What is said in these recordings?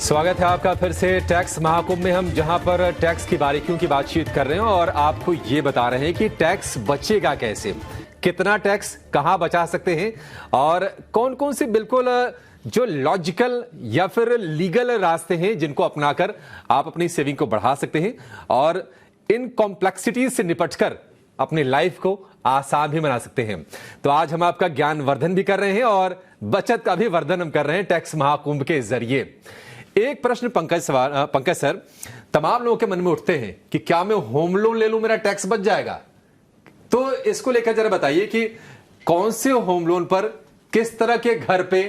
स्वागत है आपका फिर से टैक्स महाकुंभ में। हम जहां पर टैक्स की बारीकियों की बातचीत कर रहे हैं और आपको ये बता रहे हैं कि टैक्स बचेगा कैसे, कितना टैक्स कहां बचा सकते हैं और कौन कौन से बिल्कुल जो लॉजिकल या फिर लीगल रास्ते हैं जिनको अपनाकर आप अपनी सेविंग को बढ़ा सकते हैं और इन कॉम्प्लेक्सिटीज से निपटकर अपनी लाइफ को आसान भी बना सकते हैं। तो आज हम आपका ज्ञान वर्धन भी कर रहे हैं और बचत का भी वर्धन हम कर रहे हैं टैक्स महाकुंभ के जरिए। एक प्रश्न पंकज सर, तमाम लोगों के मन में उठते हैं कि क्या मैं होम लोन ले लूं, मेरा टैक्स बच जाएगा? तो इसको लेकर जरा बताइए कि कौन से होम लोन पर, किस तरह के घर पे,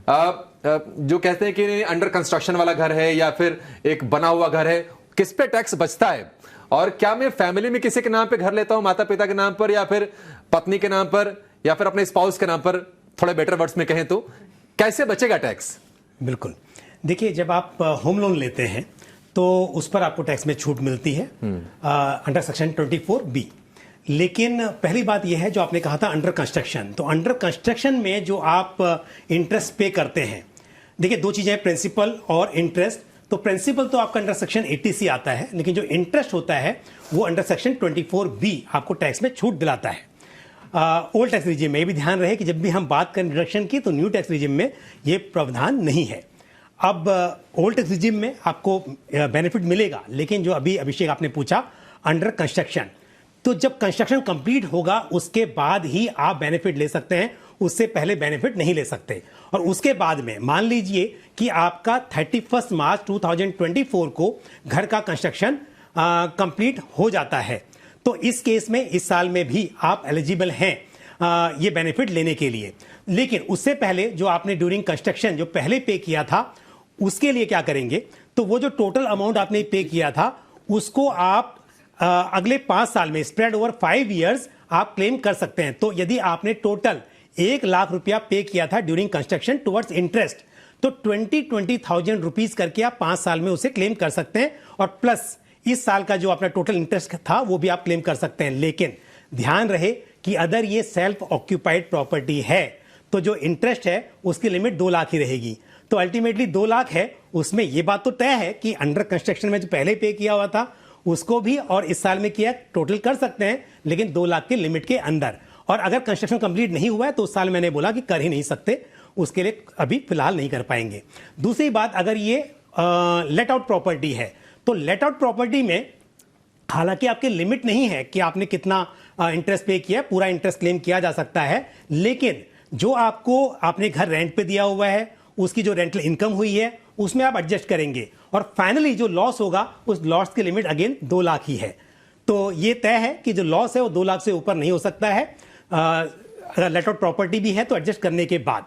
जो कहते हैं कि अंडर कंस्ट्रक्शन वाला घर है या फिर एक बना हुआ घर है, किस पे टैक्स बचता है? और क्या मैं फैमिली में किसी के नाम पे घर लेता हूं, माता पिता के नाम पर या फिर पत्नी के नाम पर या फिर अपने स्पाउस के नाम पर, थोड़े बेटर वर्ड्स में कहें तो कैसे बचेगा टैक्स? बिल्कुल, देखिए, जब आप होम लोन लेते हैं तो उस पर आपको टैक्स में छूट मिलती है अंडर सेक्शन 24B। लेकिन पहली बात यह है जो आपने कहा था अंडर कंस्ट्रक्शन, तो अंडर कंस्ट्रक्शन में जो आप इंटरेस्ट पे करते हैं, देखिए दो चीजें, प्रिंसिपल और इंटरेस्ट। तो प्रिंसिपल तो आपका अंडर सेक्शन 80C आता है, लेकिन जो इंटरेस्ट होता है वो अंडर सेक्शन 24B आपको टैक्स में छूट दिलाता है। ओल्ड टैक्स रिजिम में ये भी ध्यान रहे कि जब भी हम बात करें डिडक्शन की तो न्यू टैक्स रिजिम में ये प्रावधान नहीं है। अब ओल्ड टैक्स रिजिम में आपको बेनिफिट मिलेगा, लेकिन जो अभी अभिषेक आपने पूछा अंडर कंस्ट्रक्शन, तो जब कंस्ट्रक्शन कंप्लीट होगा उसके बाद ही आप बेनिफिट ले सकते हैं, उससे पहले बेनिफिट नहीं ले सकते। और उसके बाद में मान लीजिए कि आपका 31 मार्च 2024 को घर का कंस्ट्रक्शन कंप्लीट हो जाता है, तो इस केस में इस साल में भी आप एलिजिबल हैं ये बेनिफिट लेने के लिए। लेकिन उससे पहले जो आपने ड्यूरिंग कंस्ट्रक्शन जो पहले पे किया था, उसके लिए क्या करेंगे, तो वो जो टोटल अमाउंट आपने पे किया था उसको आप अगले 5 साल में स्प्रेड ओवर 5 इयर्स आप क्लेम कर सकते हैं। तो यदि आपने टोटल 1 लाख रुपया पे किया था ड्यूरिंग कंस्ट्रक्शन टुवर्ड्स इंटरेस्ट, तो 20,000 रुपीज करके आप 5 साल में उसे क्लेम कर सकते हैं और प्लस इस साल का जो अपना टोटल इंटरेस्ट था वो भी आप क्लेम कर सकते हैं। लेकिन ध्यान रहे कि अगर ये सेल्फ ऑक्यूपाइड प्रॉपर्टी है तो जो इंटरेस्ट है उसकी लिमिट 2 लाख ही रहेगी। तो अल्टीमेटली 2 लाख है, उसमें ये बात तो तय है कि अंडर कंस्ट्रक्शन में जो पहले पे किया हुआ था उसको भी और इस साल में किया टोटल कर सकते हैं, लेकिन 2 लाख के लिमिट के अंदर। और अगर कंस्ट्रक्शन कंप्लीट नहीं हुआ है तो उस साल मैंने बोला कि कर ही नहीं सकते, उसके लिए अभी फिलहाल नहीं कर पाएंगे। दूसरी बात, अगर ये लेट आउट प्रॉपर्टी है तो लेट आउट प्रॉपर्टी में हालांकि आपके लिमिट नहीं है कि आपने कितना इंटरेस्ट पे किया, पूरा इंटरेस्ट क्लेम किया जा सकता है, लेकिन जो आपने घर रेंट पे दिया हुआ है उसकी जो रेंटल इनकम हुई है उसमें आप एडजस्ट करेंगे और फाइनली जो लॉस होगा उस लॉस की लिमिट अगेन 2 लाख ही है। तो ये तय है कि जो लॉस है वो 2 लाख से ऊपर नहीं हो सकता है, अगर लेट आउट प्रॉपर्टी भी है तो एडजस्ट करने के बाद।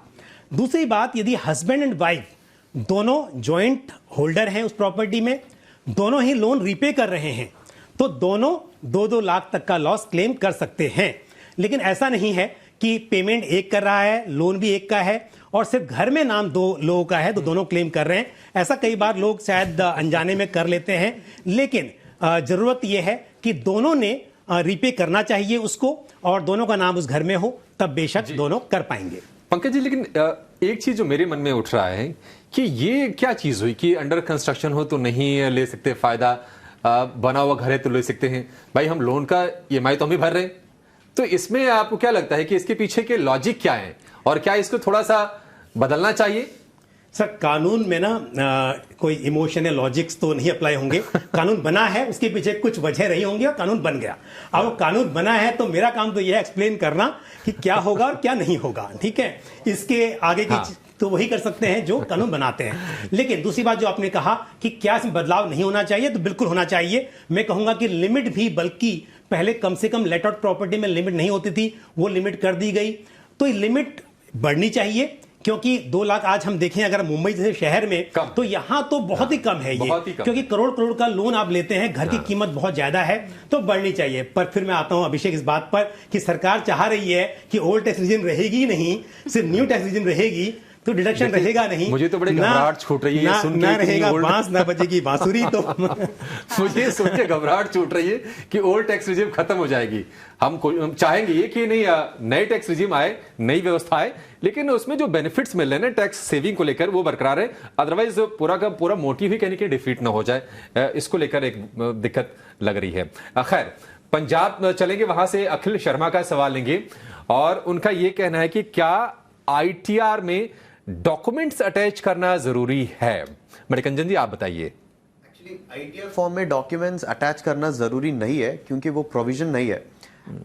दूसरी बात, यदि हस्बैंड एंड वाइफ दोनों ज्वाइंट होल्डर हैं उस प्रॉपर्टी में, दोनों ही लोन रीपे कर रहे हैं, तो दोनों 2-2 लाख तक का लॉस क्लेम कर सकते हैं। लेकिन ऐसा नहीं है कि पेमेंट एक कर रहा है, लोन भी एक का है और सिर्फ घर में नाम 2 लोगों का है तो दोनों क्लेम कर रहे हैं। ऐसा कई बार लोग शायद अनजाने में कर लेते हैं, लेकिन जरूरत यह है कि दोनों ने रीपे करना चाहिए उसको और दोनों का नाम उस घर में हो, तब बेशक दोनों कर पाएंगे। पंकज जी, लेकिन एक चीज जो मेरे मन में उठ रहा है कि ये क्या चीज हुई कि अंडर कंस्ट्रक्शन हो तो नहीं ले सकते फायदा, बना हुआ घर है तो ले सकते हैं? भाई हम लोन का EMI तो हम ही भर रहे हैं, तो इसमें आपको क्या लगता है कि इसके पीछे के लॉजिक क्या है और क्या इसको थोड़ा सा बदलना चाहिए? सर, कानून में ना कोई इमोशन या लॉजिक्स तो नहीं अप्लाई होंगे। कानून बना है, उसके पीछे कुछ वजह रही होंगी और कानून बन गया। अब कानून बना है तो मेरा काम तो यह है एक्सप्लेन करना कि क्या होगा और क्या नहीं होगा, ठीक है। इसके आगे की तो वही कर सकते हैं जो कानून बनाते हैं। लेकिन दूसरी बात जो आपने कहा कि क्या इसमें बदलाव नहीं होना चाहिए, तो बिल्कुल होना चाहिए। मैं कहूंगा कि लिमिट भी, बल्कि पहले कम से कम लेट आउट प्रॉपर्टी में लिमिट नहीं होती थी, वो लिमिट कर दी गई, तो ये लिमिट बढ़नी चाहिए। क्योंकि 2 लाख आज हम देखें अगर मुंबई जैसे शहर में तो यहां तो बहुत ही कम है ये, क्योंकि करोड़ का लोन आप लेते हैं, घर की कीमत बहुत ज्यादा है, तो बढ़नी चाहिए। पर फिर मैं आता हूं अभिषेक इस बात पर कि सरकार चाह रही है कि ओल्ड टैक्स रिजिम रहेगी नहीं, सिर्फ न्यू टैक्स रिजिम रहेगी, तो डिडक्शन रहेगा नहीं। मुझे तो बड़ी घबराहट छूट रही है सुन के, ना रहेगा बांस ना बजेगी बांसुरी। तो मुझे सुन के घबराहट छूट रही है कि ओल्ड टैक्स रिजीम खत्म हो जाएगी। हम चाहेंगे ये कि नहीं, नए टैक्स रिजीम आए, नई व्यवस्था आए, लेकिन उसमें जो बेनिफिट्स मिल रहे हैं ना टैक्स सेविंग को लेकर वो बरकरार है। अदरवाइज पूरा का पूरा मोटिव ही कहने की डिफीट ना हो जाए, इसको लेकर एक दिक्कत लग रही है। खैर, पंजाब चलेंगे, वहां से अखिल शर्मा का सवाल लेंगे और उनका यह कहना है कि क्या आईटीआर में डॉक्यूमेंट्स अटैच करना जरूरी है? मणिकंजन जी, आप बताइए। एक्चुअली आईटीआर फॉर्म में डॉक्यूमेंट्स अटैच करना जरूरी नहीं है, क्योंकि वो प्रोविजन नहीं है।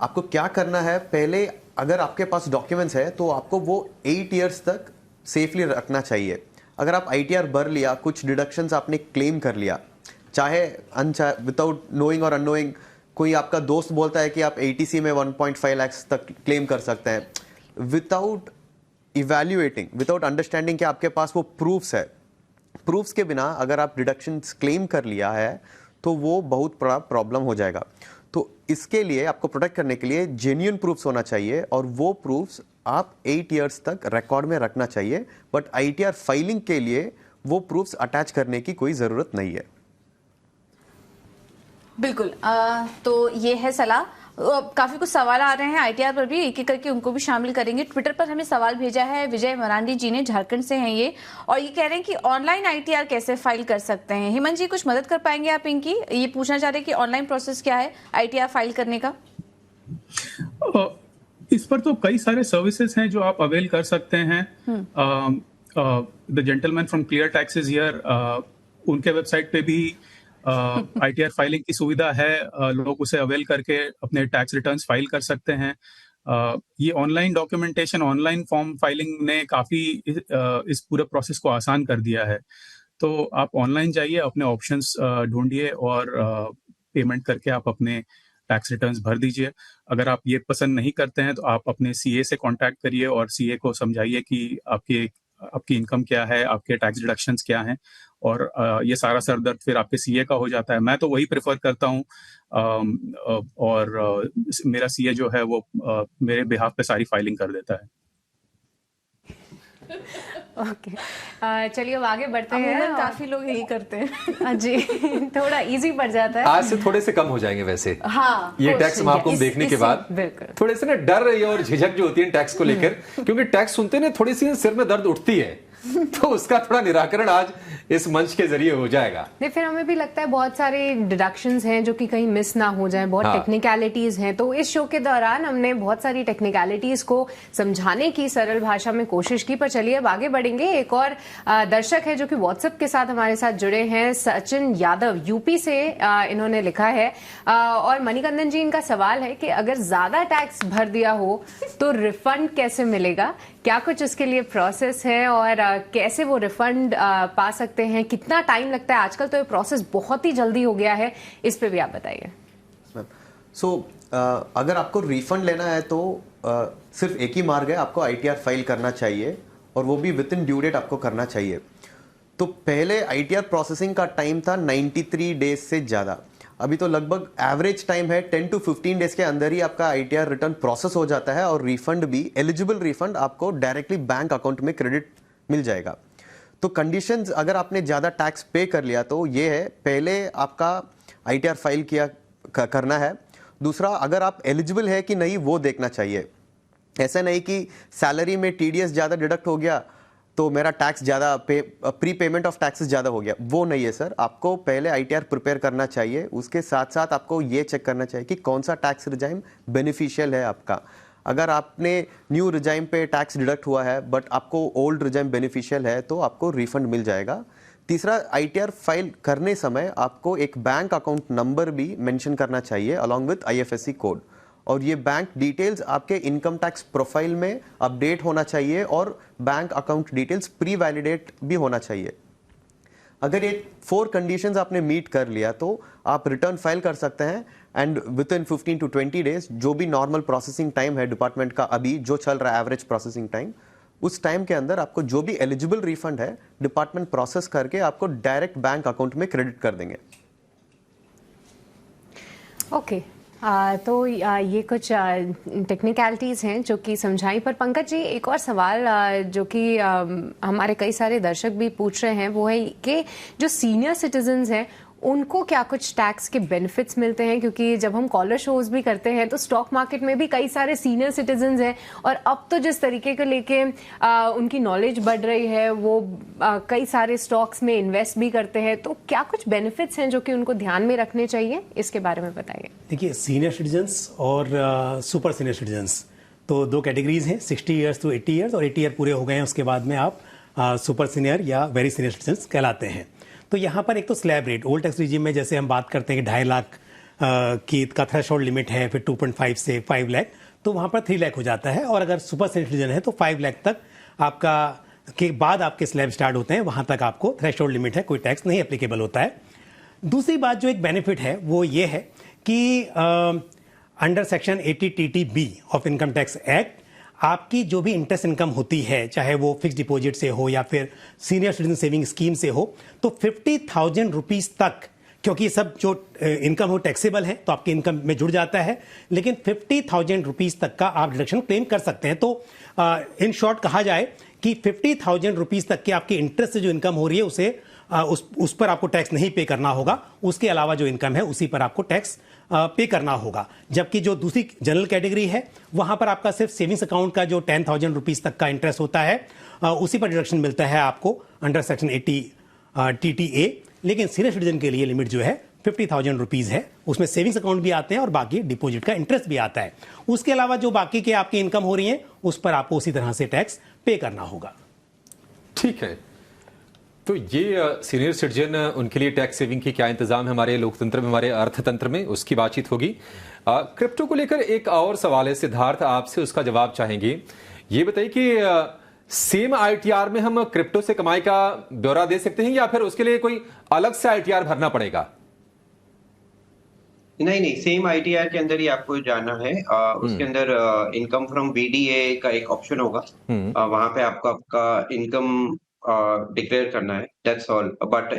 आपको क्या करना है, पहले अगर आपके पास डॉक्यूमेंट्स है तो आपको वो 8 इयर्स तक सेफली रखना चाहिए। अगर आप आईटीआर भर लिया, कुछ डिडक्शंस आपने क्लेम कर लिया, चाहे विदाउट नोइंग और अननोइंग, कोई आपका दोस्त बोलता है कि आप एटीसी में 1.5 लाख तक क्लेम कर सकते हैं, विदाउट इवैल्यूएटिंग, विदाउट अंडरस्टैंडिंग कि आपके पास वो प्रूफ्स है, प्रूफ्स के बिना अगर आप डिडक्शंस क्लेम कर लिया है तो वो बहुत बड़ा प्रॉब्लम हो जाएगा। तो इसके लिए आपको प्रोटेक्ट करने के लिए जेन्युइन प्रूफ्स होना चाहिए, और वो प्रूफ्स आप 8 इयर्स तक रिकॉर्ड में रखना चाहिए। बट आईटीआर फाइलिंग के लिए वो प्रूफ्स अटैच करने की कोई जरूरत नहीं है। बिल्कुल। तो ये है सलाह। काफी कुछ सवाल आ रहे हैं आईटीआर पर भी, एक एक करके उनको भी शामिल करेंगे। ट्विटर पर हमें सवाल भेजा है विजय मरांडी जी ने, झारखंड से हैं ये, और ये कह रहे हैं कि ऑनलाइन आईटीआर कैसे फाइल कर सकते हैं। हेमंत जी, कुछ मदद कर पाएंगे आप इनकी? ये पूछना चाह रहे हैं कि ऑनलाइन प्रोसेस क्या है आईटीआर फाइल करने का। इस पर तो कई सारे सर्विसेज हैं जो आप अवेल कर सकते हैं। The gentleman from clear taxes here, उनके वेबसाइट पे भी आईटीआर फाइलिंग की सुविधा है। लोग उसे अवेल करके अपने टैक्स रिटर्न्स फाइल कर सकते हैं। ये online documentation, online form filing ने काफी इस पूरे प्रोसेस को आसान कर दिया है। तो आप ऑनलाइन जाइए, अपने ऑप्शंस ढूंढिए और पेमेंट करके आप अपने टैक्स रिटर्न्स भर दीजिए। अगर आप ये पसंद नहीं करते हैं तो आप अपने सीए से कांटेक्ट करिए और सीए को समझाइए कि आपकी इनकम क्या है, आपके टैक्स डिडक्शंस क्या हैं, और ये सारा सरदर्द फिर आपके सीए का हो जाता है। मैं तो वही प्रेफर करता हूँ, और मेरा सीए जो है वो मेरे बिहाफ पे सारी फाइलिंग कर देता है। ओके, चलिए अब आगे बढ़ते हैं। काफी लोग यही करते हैं जी, थोड़ा इजी पड़ जाता है। आज से थोड़े से कम हो जाएंगे वैसे। हाँ, ये टैक्स महाकुंभ देखने के बाद थोड़े से ना डर और झिझक जो होती है टैक्स को लेकर, क्योंकि टैक्स सुनते ना थोड़ी सी सिर में दर्द उठती है, तो उसका थोड़ा निराकरण आज इस मंच के जरिए हो जाएगा। नहीं, फिर हमें भी लगता है बहुत सारे डिडक्शंस हैं जो कि कहीं मिस ना हो जाएं, बहुत टेक्निकलिटीज हैं। तो इस शो के दौरान हमने बहुत सारी टेक्निकलिटीज को समझाने की सरल भाषा में कोशिश की। पर चलिए अब आगे बढ़ेंगे। एक और दर्शक है जो कि व्हाट्सएप के साथ हमारे साथ जुड़े हैं, सचिन यादव यूपी से। इन्होंने लिखा है, और मणिकंदन जी, इनका सवाल है कि अगर ज्यादा टैक्स भर दिया हो तो रिफंड कैसे मिलेगा? क्या कुछ उसके लिए प्रोसेस है और कैसे वो रिफंड पा सकते हैं? कितना टाइम लगता है? आजकल तो ये प्रोसेस बहुत ही जल्दी हो गया है, इस पे भी आप बताइए। अगर आपको रिफंड लेना है तो सिर्फ एक ही मार्ग है, आपको आईटीआर फाइल करना चाहिए, और वो भी विद इन ड्यू डेट आपको करना चाहिए। तो पहले आईटीआर प्रोसेसिंग का टाइम था 93 डेज से ज़्यादा, अभी तो लगभग एवरेज टाइम है 10 to 15 डेज के अंदर ही आपका आईटीआर रिटर्न प्रोसेस हो जाता है, और रिफंड भी, एलिजिबल रिफंड आपको डायरेक्टली बैंक अकाउंट में क्रेडिट मिल जाएगा। तो कंडीशंस, अगर आपने ज़्यादा टैक्स पे कर लिया तो ये है, पहले आपका आईटीआर फाइल करना है। दूसरा, अगर आप एलिजिबल है कि नहीं वो देखना चाहिए। ऐसा नहीं कि सैलरी में टीडीएस ज़्यादा डिडक्ट हो गया तो मेरा टैक्स ज़्यादा प्री पेमेंट ऑफ टैक्सेस ज़्यादा हो गया, वो नहीं है सर। आपको पहले आईटीआर प्रिपेयर करना चाहिए, उसके साथ साथ आपको ये चेक करना चाहिए कि कौन सा टैक्स रिजाइम बेनिफिशियल है आपका। अगर आपने न्यू रिजाइम पे टैक्स डिडक्ट हुआ है बट आपको ओल्ड रिजाइम बेनिफिशियल है तो आपको रिफंड मिल जाएगा। तीसरा, आईटीआर फाइल करने समय आपको एक बैंक अकाउंट नंबर भी मेंशन करना चाहिए अलॉन्ग विथ आईएफएससी कोड, और ये बैंक डिटेल्स आपके इनकम टैक्स प्रोफाइल में अपडेट होना चाहिए, और bank account details pre validate भी होना चाहिए। अगर ये 4 कंडीशंस आपने मीट कर लिया तो आप रिटर्न फाइल कर सकते हैं, and with in 15 to 20 days, जो भी नॉर्मल प्रोसेसिंग टाइम है डिपार्टमेंट का अभी जो चल रहा है, एवरेज प्रोसेसिंग टाइम, उस टाइम के अंदर आपको जो भी एलिजिबल रिफंड है डिपार्टमेंट प्रोसेस करके आपको डायरेक्ट बैंक अकाउंट में क्रेडिट कर देंगे। ओके, ये कुछ टेक्निकलिटीज़ हैं जो कि समझाई, पर पंकज जी एक और सवाल जो कि हमारे कई सारे दर्शक भी पूछ रहे हैं वो है कि जो सीनियर सिटीजन्स हैं उनको क्या कुछ टैक्स के बेनिफिट्स मिलते हैं, क्योंकि जब हम कॉलर शोज भी करते हैं तो स्टॉक मार्केट में भी कई सारे सीनियर सिटीजन्स हैं और अब तो जिस तरीके को लेके उनकी नॉलेज बढ़ रही है वो कई सारे स्टॉक्स में इन्वेस्ट भी करते हैं, तो क्या कुछ बेनिफिट्स हैं जो कि उनको ध्यान में रखने चाहिए, इसके बारे में बताइए। देखिए, सीनियर सिटीजन्स और सुपर सीनियर सिटीजन्स तो दो कैटेगरीज हैं, 60 ईयर्स टू 80 ईयर्स, और 80 ईयर पूरे हो गए हैं उसके बाद में आप सुपर सीनियर या वेरी सीनियर सिटीजन्स कहलाते हैं। तो यहाँ पर एक तो slab rate, old tax regime में जैसे हम बात करते हैं कि 2.5 लाख की का थ्रेशोल्ड लिमिट है, फिर 2.5 से 5 लाख, तो वहाँ पर 3 लाख हो जाता है, और अगर सुपर सीनियर सिटीजन है तो 5 लाख तक आपका के बाद आपके स्लैब स्टार्ट होते हैं, वहाँ तक आपको थ्रेशोल्ड लिमिट है, कोई टैक्स नहीं एप्लीकेबल होता है। दूसरी बात जो एक बेनिफिट है वो ये है कि under section 80 TTB of income tax act आपकी जो भी इंटरेस्ट इनकम होती है, चाहे वो फिक्स डिपॉजिट से हो या फिर सीनियर सिटीजन सेविंग स्कीम से हो, तो 50,000 रुपीज तक, क्योंकि ये सब जो इनकम हो टैक्सेबल है तो आपकी इनकम में जुड़ जाता है, लेकिन 50,000 रुपीज तक का आप डिडक्शन क्लेम कर सकते हैं। तो इन शॉर्ट कहा जाए कि 50,000 रुपीज तक की आपकी इंटरेस्ट से जो इनकम हो रही है उसे उस पर आपको टैक्स नहीं पे करना होगा, उसके अलावा जो इनकम है उसी पर आपको टैक्स पे करना होगा। जबकि जो दूसरी जनरल कैटेगरी है वहां पर आपका सिर्फ सेविंग्स अकाउंट का जो 10,000 रुपीज तक का इंटरेस्ट होता है उसी पर डिडक्शन मिलता है आपको अंडर सेक्शन 80 TTA, लेकिन सीनियर सिटीजन के लिए लिमिट जो है 50,000 रुपीज है, उसमें सेविंग्स अकाउंट भी आते हैं और बाकी डिपॉजिट का इंटरेस्ट भी आता है। उसके अलावा जो बाकी के आपकी इनकम हो रही है उस पर आपको उसी तरह से टैक्स पे करना होगा। ठीक है, तो ये सीनियर सिटीजन उनके लिए टैक्स सेविंग की क्या इंतजाम है हमारे लोकतंत्र में, हमारे अर्थतंत्र में, उसकी बातचीत होगी। क्रिप्टो को लेकर एक और सवाल है सिद्धार्थ, आपसे उसका जवाब चाहेंगे। ये बताइए कि सेम ITR में हम क्रिप्टो से कमाई का ब्यौरा दे सकते हैं या फिर उसके लिए कोई अलग से ITR भरना पड़ेगा? नहीं, सेम ITR के अंदर ही आपको जाना है। उसके अंदर इनकम फ्रॉम BDA का एक ऑप्शन होगा, वहां पे आपको आपका इनकम डिक्लेयर करना है, दैट्स ऑल। बट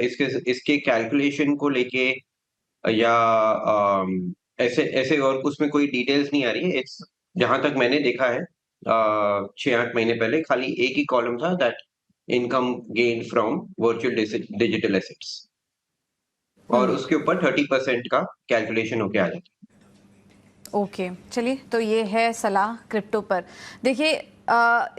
इसके कैलकुलेशन को लेके या ऐसे और उसमें कोई डिटेल्स नहीं आ रही है। इट्स जहां तक मैंने देखा है 6-8 महीने पहले खाली एक ही कॉलम था, that income gain from virtual digital assets, और उसके ऊपर 30% का कैलकुलेशन होके आ जाता है। ओके, चलिए, तो ये है सलाह क्रिप्टो पर। देखिए,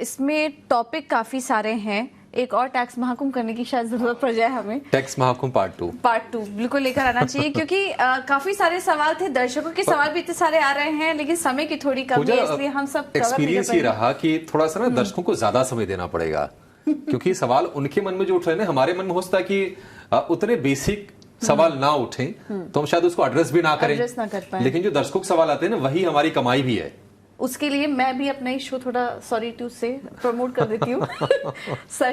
इसमें टॉपिक काफी सारे हैं, एक और टैक्स महाकुंभ करने की शायद जरूरत पड़ जाए हमें। टैक्स महाकुंभ पार्ट 2 बिल्कुल लेकर आना चाहिए, क्योंकि काफी सारे सवाल थे, दर्शकों के सवाल भी इतने सारे आ रहे हैं, लेकिन समय की थोड़ी कमी है, इसलिए हम सब एक्सपीरियंस ये रहा कि थोड़ा सा ना दर्शकों को ज्यादा समय देना पड़ेगा, क्योंकि सवाल उनके मन में जो उठ रहे हैं, हमारे मन में हो सकता है कि उतने बेसिक सवाल ना उठे तो हम शायद उसको एड्रेस भी ना करें, कर पाए। लेकिन जो दर्शकों के सवाल आते हैं ना, वही हमारी कमाई भी है। उसके लिए मैं भी अपना ही शो थोड़ा सॉरी टू से प्रमोट कर देती हूँ।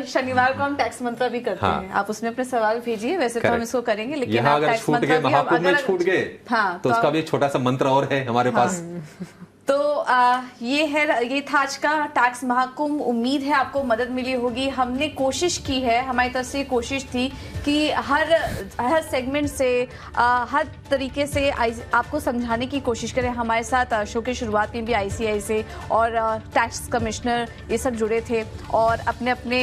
शनिवार को हम टैक्स मंत्रा भी करते हैं, आप उसमें अपने सवाल भेजिए, वैसे तो हम इसको करेंगे, लेकिन यहाँ अगर छूट गए, महाकुंभ में छूट गए, तो उसका भी एक छोटा सा मंत्र और है हमारे पास। तो ये था आज का टैक्स महाकुंभ। उम्मीद है आपको मदद मिली होगी। हमने कोशिश की है, हमारी तरफ से कोशिश थी कि हर सेगमेंट से हर तरीके से आपको समझाने की कोशिश करें। हमारे साथ शो की शुरुआत में भी ICI से और टैक्स कमिश्नर ये सब जुड़े थे, और अपने अपने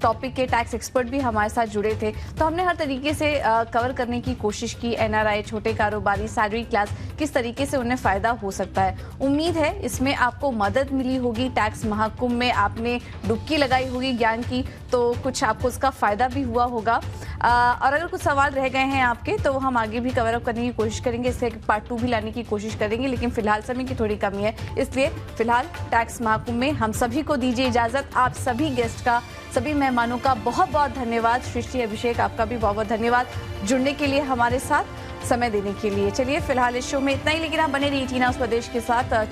टॉपिक के टैक्स एक्सपर्ट भी हमारे साथ जुड़े थे। तो हमने हर तरीके से कवर करने की कोशिश की। NRI, छोटे कारोबारी, सैलरी क्लास, किस तरीके से उन्हें फायदा हो सकता है। उम्मीद है इसमें आपको मदद मिली होगी। टैक्स महाकुंभ में आपने डुबकी लगाई होगी ज्ञान की, तो कुछ आपको उसका फायदा भी हुआ होगा। और अगर कुछ सवाल रह गए हैं आपके, तो हम आगे भी कवर अप करने की कोशिश करेंगे, इससे पार्ट 2 भी लाने की कोशिश करेंगे, लेकिन फिलहाल समय की थोड़ी कमी है, इसलिए फिलहाल टैक्स महाकुंभ में हम सभी को दीजिए इजाजत। आप सभी गेस्ट का, सभी मेहमानों का बहुत बहुत धन्यवाद। सृष्टि, अभिषेक, आपका भी बहुत बहुत धन्यवाद जुड़ने के लिए, हमारे साथ समय देने के लिए। चलिए, फिलहाल इस शो में इतना ही, लेकिन आप बने रहिए टीना उस प्रदेश के साथ।